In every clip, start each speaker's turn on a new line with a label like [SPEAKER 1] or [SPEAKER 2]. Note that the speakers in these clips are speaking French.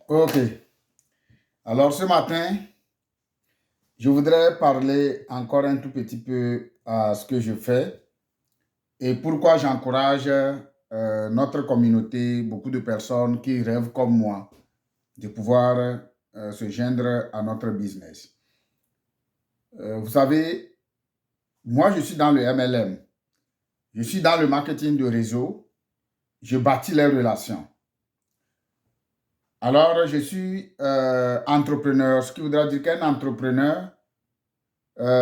[SPEAKER 1] Ok. Alors ce matin, je voudrais parler encore un tout petit peu à ce que je fais et pourquoi j'encourage notre communauté, beaucoup de personnes qui rêvent comme moi de pouvoir se joindre à notre business. Vous savez, moi je suis dans le MLM, je suis dans le marketing de réseau, je bâtis les relations. Alors je suis entrepreneur, ce qui voudra dire qu'un entrepreneur,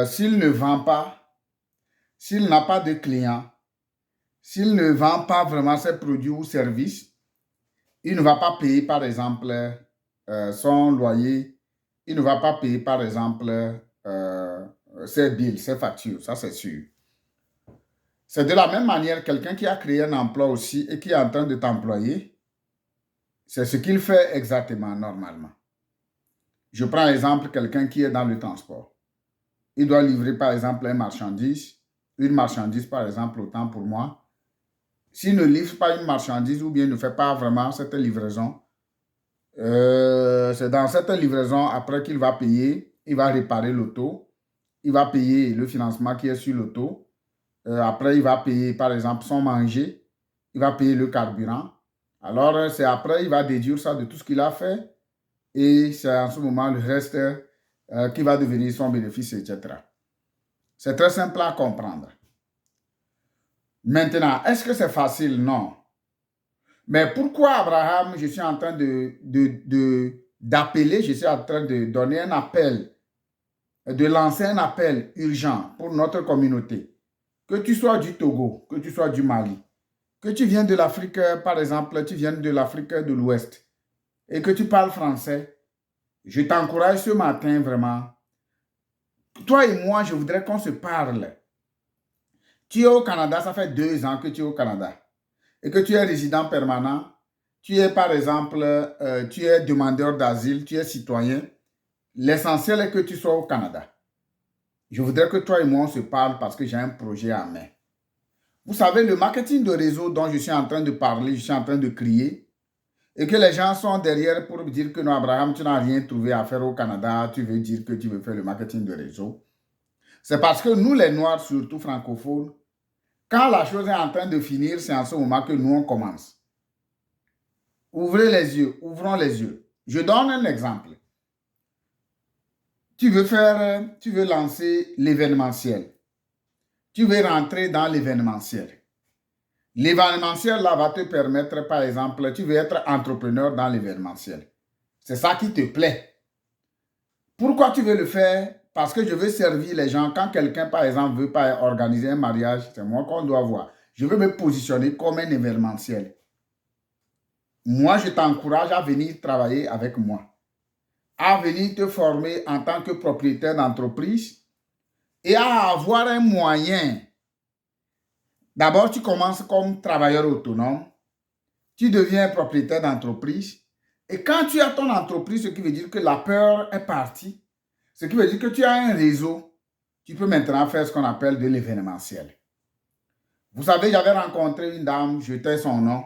[SPEAKER 1] s'il ne vend pas, s'il n'a pas de clients, s'il ne vend pas vraiment ses produits ou services, il ne va pas payer, par exemple, son loyer, il ne va pas payer, par exemple, ses bills, ses factures, ça c'est sûr. C'est de la même manière quelqu'un qui a créé un emploi aussi et qui est en train de t'employer, c'est ce qu'il fait exactement normalement. Je prends exemple quelqu'un qui est dans le transport. Il doit livrer, par exemple, une marchandise, par exemple, autant pour moi. S'il ne livre pas une marchandise ou bien ne fait pas vraiment cette livraison, c'est dans cette livraison après qu'il va payer, il va réparer l'auto, il va payer le financement qui est sur l'auto, après il va payer par exemple son manger, il va payer le carburant. Alors c'est après il va déduire ça de tout ce qu'il a fait et c'est en ce moment le reste qui va devenir son bénéfice, etc. C'est très simple à comprendre. Maintenant, est-ce que c'est facile? Non. Mais pourquoi Abraham, je suis en train d'appeler, je suis en train de donner un appel, de lancer un appel urgent pour notre communauté. Que tu sois du Togo, que tu sois du Mali, que tu viennes de l'Afrique, par exemple, tu viennes de l'Afrique de l'Ouest et que tu parles français, je t'encourage ce matin vraiment. Toi et moi, je voudrais qu'on se parle. Tu es au Canada, ça fait 2 ans que tu es au Canada et que tu es résident permanent, tu es par exemple, tu es demandeur d'asile, tu es citoyen, l'essentiel est que tu sois au Canada. Je voudrais que toi et moi on se parle parce que j'ai un projet à main. Vous savez, le marketing de réseau dont je suis en train de parler, je suis en train de crier, et que les gens sont derrière pour me dire que non, Abraham, tu n'as rien trouvé à faire au Canada, tu veux dire que tu veux faire le marketing de réseau. C'est parce que nous, les Noirs, surtout francophones, quand la chose est en train de finir, c'est en ce moment que nous, on commence. Ouvrez les yeux, ouvrons les yeux. Je donne un exemple. Tu veux lancer l'événementiel. Tu veux rentrer dans l'événementiel. L'événementiel, là, va te permettre, par exemple, tu veux être entrepreneur dans l'événementiel. C'est ça qui te plaît. Pourquoi tu veux le faire? Parce que je veux servir les gens. Quand quelqu'un, par exemple, veut pas organiser un mariage, c'est moi qu'on doit voir. Je veux me positionner comme un événementiel. Moi, je t'encourage à venir travailler avec moi, à venir te former en tant que propriétaire d'entreprise et à avoir un moyen. D'abord, tu commences comme travailleur autonome, tu deviens propriétaire d'entreprise et quand tu as ton entreprise, ce qui veut dire que la peur est partie, ce qui veut dire que tu as un réseau, tu peux maintenant faire ce qu'on appelle de l'événementiel. Vous savez, j'avais rencontré une dame, je tais son nom.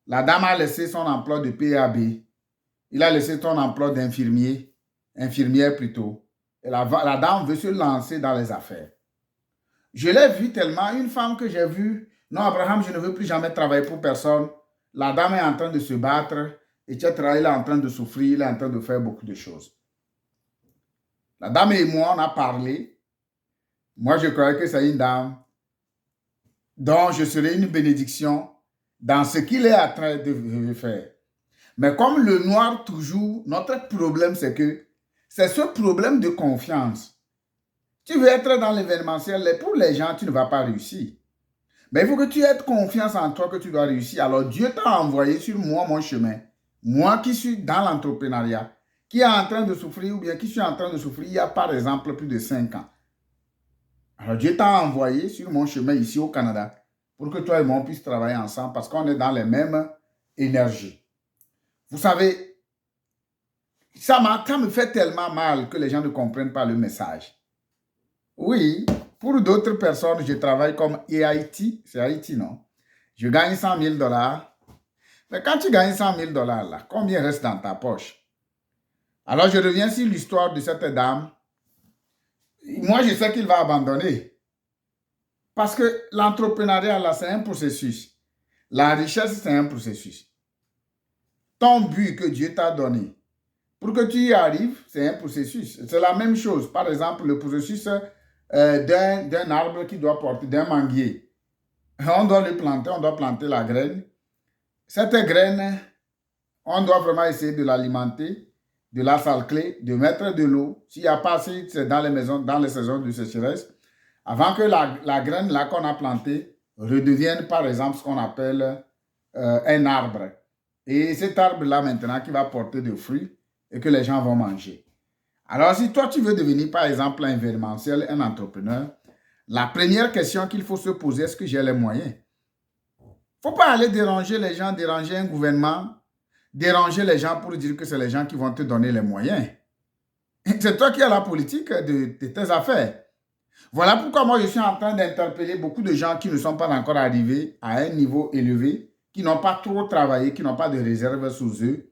[SPEAKER 1] La dame a laissé son emploi de PAB. Il a laissé son emploi d'infirmier, infirmière plutôt. Et la dame veut se lancer dans les affaires. Je l'ai vu tellement, une femme que j'ai vue, non Abraham, je ne veux plus jamais travailler pour personne. La dame est en train de se battre, etc. Elle est en train de souffrir, elle est en train de faire beaucoup de choses. La dame et moi, on a parlé. Moi, je croyais que c'est une dame dont je serais une bénédiction dans ce qu'il est en train de faire. Mais comme le noir toujours, notre problème, c'est que c'est ce problème de confiance. Tu veux être dans l'événementiel, pour les gens, tu ne vas pas réussir. Mais il faut que tu aies confiance en toi que tu dois réussir. Alors Dieu t'a envoyé sur moi, mon chemin. Moi qui suis dans l'entrepreneuriat, qui est en train de souffrir ou bien qui suis en train de souffrir il y a par exemple plus de 5 ans. Alors Dieu t'a envoyé sur mon chemin ici au Canada pour que toi et moi on puisse travailler ensemble parce qu'on est dans les mêmes énergies. Vous savez, ça me fait tellement mal que les gens ne comprennent pas le message. Oui, pour d'autres personnes, je travaille comme EIT, c'est Haïti, non? Je gagne 100 000 $. Mais quand tu gagnes 100 000 dollars, là, combien reste dans ta poche? Alors, je reviens sur l'histoire de cette dame. Moi, je sais qu'il va abandonner. Parce que l'entrepreneuriat, là, c'est un processus. La richesse, c'est un processus. Ton but que Dieu t'a donné, pour que tu y arrives, c'est un processus. C'est la même chose. Par exemple, le processus d'un arbre qui doit porter, d'un manguier. On doit le planter, on doit planter la graine. Cette graine, on doit vraiment essayer de l'alimenter, de la salcler, de mettre de l'eau. S'il n'y a pas assez, c'est dans les maisons, dans les saisons de sécheresse, avant que la graine là qu'on a plantée redevienne, par exemple, ce qu'on appelle un arbre. Et cet arbre-là, maintenant, qui va porter des fruits et que les gens vont manger. Alors, si toi, tu veux devenir, par exemple, un événementiel, un entrepreneur, la première question qu'il faut se poser, est-ce que j'ai les moyens? Il ne faut pas aller déranger les gens, déranger un gouvernement, déranger les gens pour dire que c'est les gens qui vont te donner les moyens. C'est toi qui as la politique de tes affaires. Voilà pourquoi moi, je suis en train d'interpeller beaucoup de gens qui ne sont pas encore arrivés à un niveau élevé, qui n'ont pas trop travaillé, qui n'ont pas de réserve sous eux,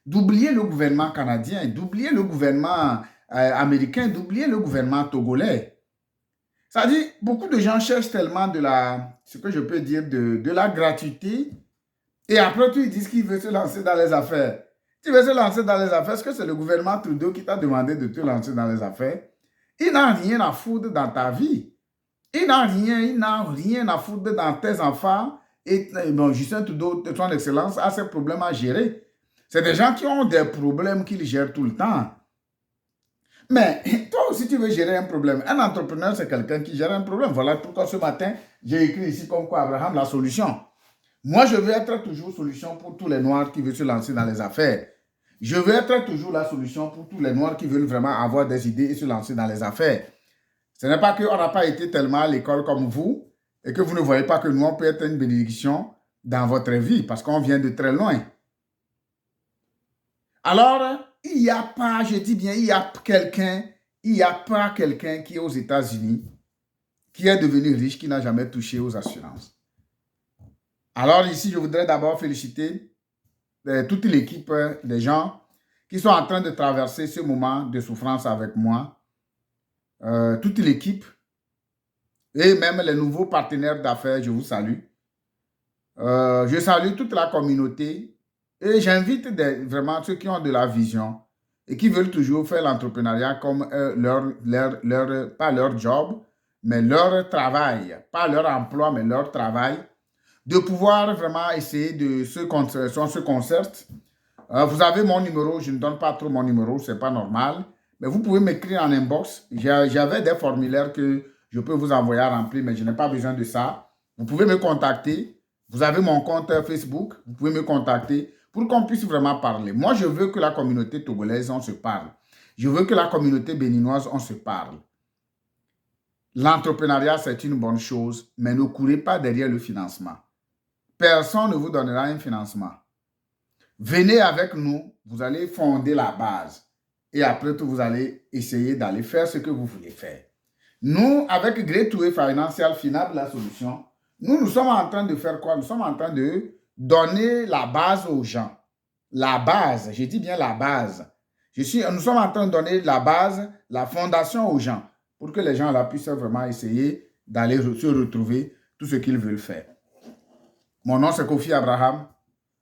[SPEAKER 1] d'oublier le gouvernement canadien, d'oublier le gouvernement américain, d'oublier le gouvernement togolais. Ça dit, beaucoup de gens cherchent tellement ce que je peux dire, de la gratuité, et après tout, ils disent qu'ils veulent se lancer dans les affaires. Tu veux se lancer dans les affaires, est-ce que c'est le gouvernement Trudeau qui t'a demandé de te lancer dans les affaires? Il n'a rien à foutre dans ta vie. Il n'a rien à foutre dans tes enfants. Et bon, Justin Trudeau, de son excellence, a ses problèmes à gérer. C'est des gens qui ont des problèmes qu'il gère tout le temps. Mais toi aussi, tu veux gérer un problème. Un entrepreneur, c'est quelqu'un qui gère un problème. Voilà pourquoi ce matin, j'ai écrit ici comme quoi Abraham, la solution. Moi, je veux être toujours solution pour tous les Noirs qui veulent se lancer dans les affaires. Je veux être toujours la solution pour tous les Noirs qui veulent vraiment avoir des idées et se lancer dans les affaires. Ce n'est pas qu'on n'a pas été tellement à l'école comme vous et que vous ne voyez pas que nous, on peut être une bénédiction dans votre vie parce qu'on vient de très loin. Alors, il n'y a pas, je dis bien, il n'y a pas quelqu'un qui est aux États-Unis qui est devenu riche, qui n'a jamais touché aux assurances. Alors ici, je voudrais d'abord féliciter toute l'équipe des gens qui sont en train de traverser ce moment de souffrance avec moi. Toute l'équipe et même les nouveaux partenaires d'affaires, je vous salue. Je salue toute la communauté et j'invite vraiment ceux qui ont de la vision et qui veulent toujours faire l'entrepreneuriat comme pas leur job, mais leur travail, pas leur emploi, mais leur travail, de pouvoir vraiment essayer de se concerter. Vous avez mon numéro, je ne donne pas trop mon numéro, ce n'est pas normal, mais vous pouvez m'écrire en inbox. J'avais des formulaires que je peux vous envoyer à remplir, mais je n'ai pas besoin de ça. Vous pouvez me contacter. Vous avez mon compte Facebook, vous pouvez me contacter pour qu'on puisse vraiment parler. Moi, je veux que la communauté togolaise, on se parle. Je veux que la communauté béninoise, on se parle. L'entrepreneuriat, c'est une bonne chose, mais ne courez pas derrière le financement. Personne ne vous donnera un financement. Venez avec nous, vous allez fonder la base. Et après tout, vous allez essayer d'aller faire ce que vous voulez faire. Nous, avec Great Way Financial Finable, la solution, nous sommes en train de faire quoi? Nous sommes en train de donner la base aux gens. La base, je dis bien la base. Nous sommes en train de donner la base, la fondation aux gens, pour que les gens là puissent vraiment essayer d'aller se retrouver tout ce qu'ils veulent faire. Mon nom, c'est Kofi Abraham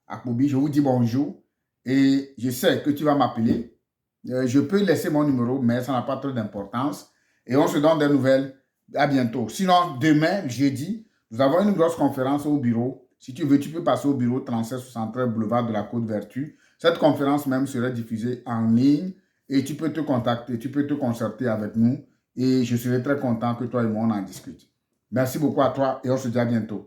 [SPEAKER 1] Akpobi. Je vous dis bonjour et je sais que tu vas m'appeler. Je peux laisser mon numéro, mais ça n'a pas trop d'importance. Et on se donne des nouvelles. À bientôt. Sinon, demain, jeudi, nous avons une grosse conférence au bureau. Si tu veux, tu peux passer au bureau 3763 boulevard de la Côte-Vertu. Cette conférence même sera diffusée en ligne et tu peux te contacter, tu peux te concerter avec nous et je serai très content que toi et moi on en discute. Merci beaucoup à toi et on se dit à bientôt.